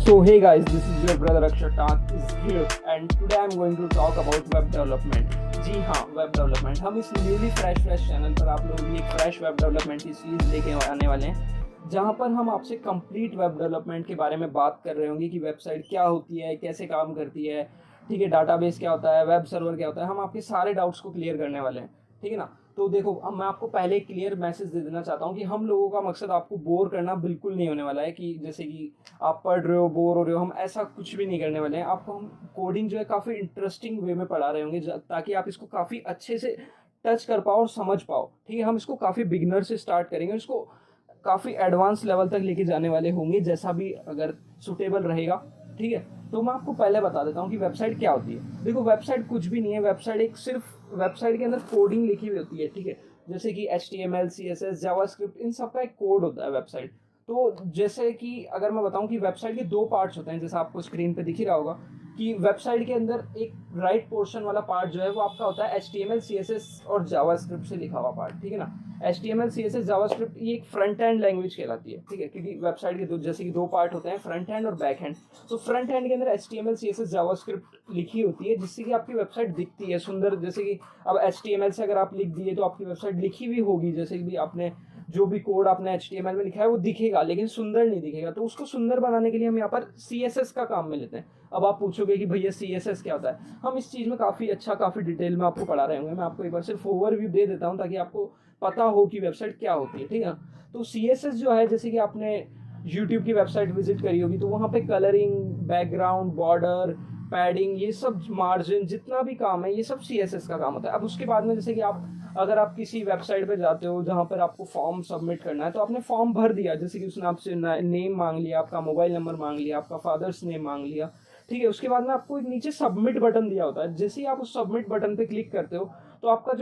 So hey guys, this is your brother Akshat is here and today I'm going to talk about web development. जी हाँ, web development. हम इस newly fresh channel पर आप लोगों के लिए फ्रेश वेब डेवलपमेंट की सीरीज लेके आने वाले हैं, जहाँ पर हम आपसे कंप्लीट वेब डेवलपमेंट के बारे में बात कर रहे होंगे कि वेबसाइट क्या होती है, कैसे काम करती है, ठीक है, डाटाबेस क्या होता है, वेब सर्वर क्या होता है। हम आपके सारे डाउट्स को क्लियर करने वाले हैं, ठीक है ना। तो देखो, अब मैं आपको पहले एक क्लियर मैसेज दे देना चाहता हूँ कि हम लोगों का मकसद आपको बोर करना बिल्कुल नहीं होने वाला है, कि जैसे कि आप पढ़ रहे हो बोर हो रहे हो, हम ऐसा कुछ भी नहीं करने वाले हैं। आपको हम कोडिंग जो है काफ़ी इंटरेस्टिंग वे में पढ़ा रहे होंगे, ताकि आप इसको काफ़ी अच्छे से टच कर पाओ और समझ पाओ, ठीक है। हम इसको काफ़ी बिगिनर से स्टार्ट करेंगे, इसको काफ़ी एडवांस लेवल तक लेके जाने वाले होंगे, जैसा भी अगर सुटेबल रहेगा, ठीक है। तो मैं आपको पहले बता देता हूँ कि वेबसाइट क्या होती है। देखो, वेबसाइट कुछ भी नहीं है। वेबसाइट एक सिर्फ वेबसाइट के अंदर कोडिंग लिखी हुई होती है, ठीक है। जैसे कि HTML, CSS, जावास्क्रिप्ट, इन सब का एक कोड होता है वेबसाइट। तो जैसे कि अगर मैं बताऊं कि वेबसाइट के दो पार्ट्स होते हैं, जैसा आपको स्क्रीन पे दिख ही रहा होगा कि वेबसाइट के अंदर एक राइट पोर्शन वाला पार्ट जो है वो आपका होता है HTML, CSS और जावास्क्रिप्ट से लिखा हुआ पार्ट, ठीक है ना। HTML, CSS, जावास्क्रिप्ट ये एक फ्रंट एंड लैंग्वेज कहलाती है, ठीक है, क्योंकि वेबसाइट के जैसे कि दो पार्ट होते हैं, फ्रंट एंड और बैक हैंड। तो फ्रंट हैंड के अंदर HTML, CSS, जावास्क्रिप्ट लिखी होती है, जिससे कि आपकी वेबसाइट दिखती है सुंदर। जैसे कि अब HTML से अगर आप लिख दिए तो आपकी वेबसाइट लिखी हुई होगी, जैसे कि भी आपने जो भी कोड आपने HTML में लिखा है वो दिखेगा, लेकिन सुंदर नहीं दिखेगा। तो उसको सुंदर बनाने के लिए हम यहाँ पर CSS का काम में लेते हैं। अब आप पूछोगे कि भैया CSS क्या होता है। हम इस चीज़ में काफ़ी डिटेल में आपको पढ़ा रहे होंगे। मैं आपको एक बार सिर्फ ओवरव्यू दे देता हूँ, ताकि आपको पता हो कि वेबसाइट क्या होती है, ठीक है। तो CSS जो है, जैसे कि आपने YouTube की वेबसाइट विजिट करी होगी, तो वहाँ पे कलरिंग, बैकग्राउंड, बॉर्डर, पैडिंग, ये सब मार्जिन, जितना भी काम है ये सब CSS का काम होता है। अब उसके बाद में जैसे कि अगर आप किसी वेबसाइट पे जाते हो जहाँ पर आपको फॉर्म सबमिट करना है, तो आपने फॉर्म भर दिया, जैसे कि उसने आपसे नेम मांग लिया, आपका मोबाइल नंबर मांग लिया, आपका फादर्स नेम मांग लिया, ठीक है। उसके बाद में आपको एक नीचे सबमिट बटन दिया होता है। जैसे ही आप उस सबमिट बटन पे क्लिक करते हो, तो आपका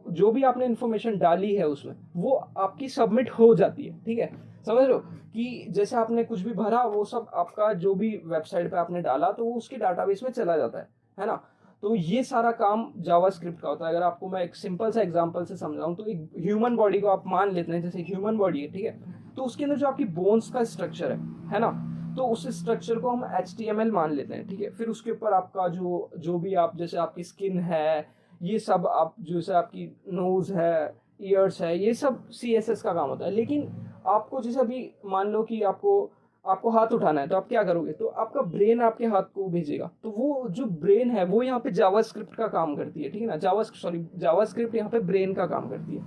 जो भी आपने इन्फॉर्मेशन डाली है उसमें, वो आपकी सबमिट हो जाती है, ठीक है। समझ लो कि जैसे आपने कुछ भी भरा, वो सब आपका जो भी वेबसाइट पे आपने डाला, तो वो उसके डाटाबेस में चला जाता है ना। तो ये सारा काम जावास्क्रिप्ट का होता है। अगर आपको मैं एक सिंपल सा एग्जांपल से समझाऊं, तो एक ह्यूमन बॉडी को आप मान लेते हैं, जैसे ह्यूमन बॉडी है, ठीक है। तो उसके अंदर जो आपकी बोन्स का स्ट्रक्चर है ना, तो उस स्ट्रक्चर को हम HTML मान लेते हैं, ठीक है। फिर उसके ऊपर आपका जो भी आप, जैसे आपकी स्किन है, ये सब आप, जैसे आपकी नोज है, ईयर्स है, ये सब CSS का काम होता है। लेकिन आपको जैसे अभी मान लो कि आपको हाथ उठाना है, तो आप क्या करोगे, तो आपका ब्रेन आपके हाथ को भेजेगा। तो वो जो ब्रेन है वो यहाँ पे जावास्क्रिप्ट का काम करती है, ठीक है ना। जावास्क्रिप्ट यहाँ पे ब्रेन का काम करती है,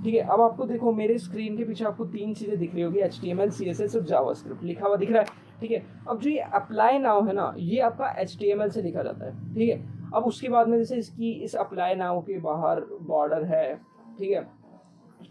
ठीक है। अब आपको देखो, मेरे स्क्रीन के पीछे आपको तीन चीज़ें दिख रही होगी, HTML, CSS और जावास्क्रिप्ट लिखा हुआ दिख रहा है, ठीक है। अब जो ये अप्लाई नाउ है ना, ये आपका HTML से लिखा जाता है, ठीक है। अब उसके बाद में जैसे इस अप्लाई नाउ के बाहर बॉर्डर है, ठीक है,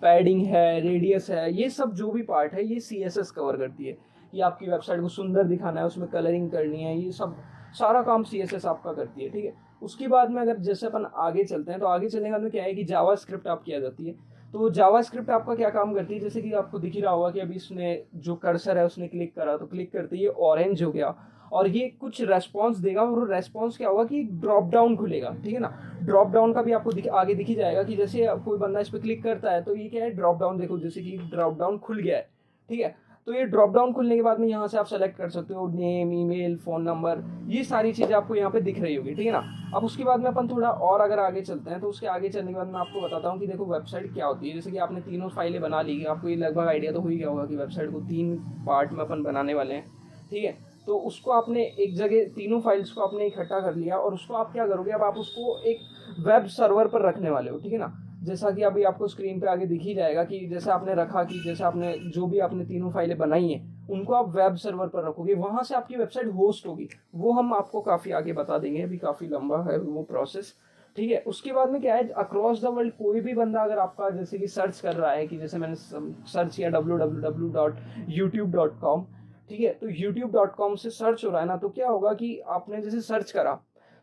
पैडिंग है, रेडियस है, ये सब जो भी पार्ट है ये CSS कवर करती है। ये आपकी वेबसाइट को सुंदर दिखाना है, उसमें कलरिंग करनी है, ये सब सारा काम CSS आपका करती है, ठीक है। उसके बाद में अगर जैसे अपन आगे चलते हैं, तो आगे चलने के बाद में क्या है कि जावास्क्रिप्ट आप किया जाती है। तो जावास्क्रिप्ट आपका क्या काम करती है, जैसे कि आपको दिख ही रहा होगा कि अभी इसने जो कर्सर है उसने क्लिक करा, तो क्लिक करते ही ऑरेंज हो गया और ये कुछ रेस्पॉन्स देगा। और रेस्पॉन्स क्या होगा कि ड्रॉप डाउन खुलेगा, ठीक है ना। ड्रॉप डाउन का भी आपको आगे दिख ही जाएगा कि जैसे कोई बंदा इस पर क्लिक करता है, तो ये क्या है, ड्रॉप डाउन। देखो, जैसे कि ड्रॉप डाउन खुल गया है, ठीक है। तो ये ड्रॉप डाउन खुलने के बाद में यहाँ से आप सेलेक्ट कर सकते हो नेम, ईमेल, फ़ोन नंबर, ये सारी चीज़ें आपको यहाँ पे दिख रही होगी, ठीक है ना। अब उसके बाद में अपन थोड़ा और अगर आगे चलते हैं, तो उसके आगे चलने के बाद मैं आपको बताता हूँ कि देखो वेबसाइट क्या होती है। जैसे कि आपने तीनों फाइलें बना ली, आपको ये लगभग आइडिया तो हो ही गया होगा कि वेबसाइट को 3 पार्ट में अपन बनाने वाले हैं, ठीक है। तो उसको आपने एक जगह, तीनों फाइल्स को आपने इकट्ठा कर लिया, और उसको आप क्या करोगे, अब आप उसको एक वेब सर्वर पर रखने वाले हो, ठीक है ना। जैसा कि अभी आपको स्क्रीन पे आगे दिख ही जाएगा कि जैसे आपने रखा, कि जैसे आपने जो भी आपने तीनों फाइलें बनाई हैं उनको आप वेब सर्वर पर रखोगे, वहाँ से आपकी वेबसाइट होस्ट होगी। वो हम आपको काफ़ी आगे बता देंगे, अभी काफ़ी लंबा है वो प्रोसेस, ठीक है। उसके बाद में क्या है, अक्रॉस द वर्ल्ड कोई भी बंदा अगर आपका जैसे कि सर्च कर रहा है, कि जैसे मैंने सर्च किया www.youtube.com, ठीक है, तो youtube.com से सर्च हो रहा है ना, तो क्या होगा कि आपने जैसे सर्च करा,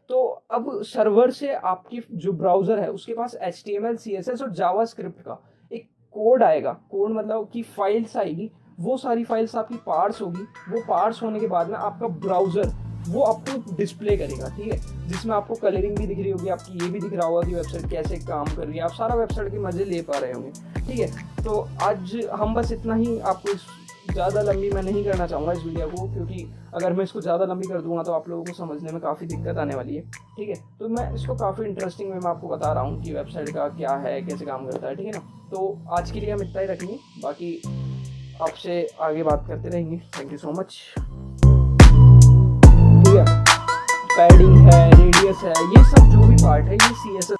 तो अब सर्वर से आपकी जो ब्राउज़र है उसके पास HTML, CSS और जावास्क्रिप्ट का एक कोड आएगा। कोड मतलब कि फाइल्स आएगी, वो सारी फाइल्स आपकी पार्स होगी। वो पार्स होने के बाद में आपका ब्राउज़र वो आपको डिस्प्ले करेगा, ठीक है, जिसमें आपको कलरिंग भी दिख रही होगी, आपकी ये भी दिख रहा होगा कि वेबसाइट कैसे काम कर रही है, आप सारा वेबसाइट के मज़े ले पा रहे होंगे, ठीक है। तो आज हम बस इतना ही आपको इस ज़्यादा लंबी मैं नहीं करना चाहूँगा इस वीडियो को, क्योंकि अगर मैं इसको ज़्यादा लंबी कर दूँगा तो आप लोगों को समझने में काफ़ी दिक्कत आने वाली है, ठीक है। तो मैं इसको काफ़ी इंटरेस्टिंग वे में आपको बता रहा हूँ कि वेबसाइट का क्या है, कैसे काम करता है, ठीक है ना। तो आज के लिए हम इतना ही रखेंगे, बाकी आपसे आगे बात करते रहेंगे। Thank you so much. ठीक है, पैडिंग है, रेडियस है, ये सब जो भी पार्ट है ये CSS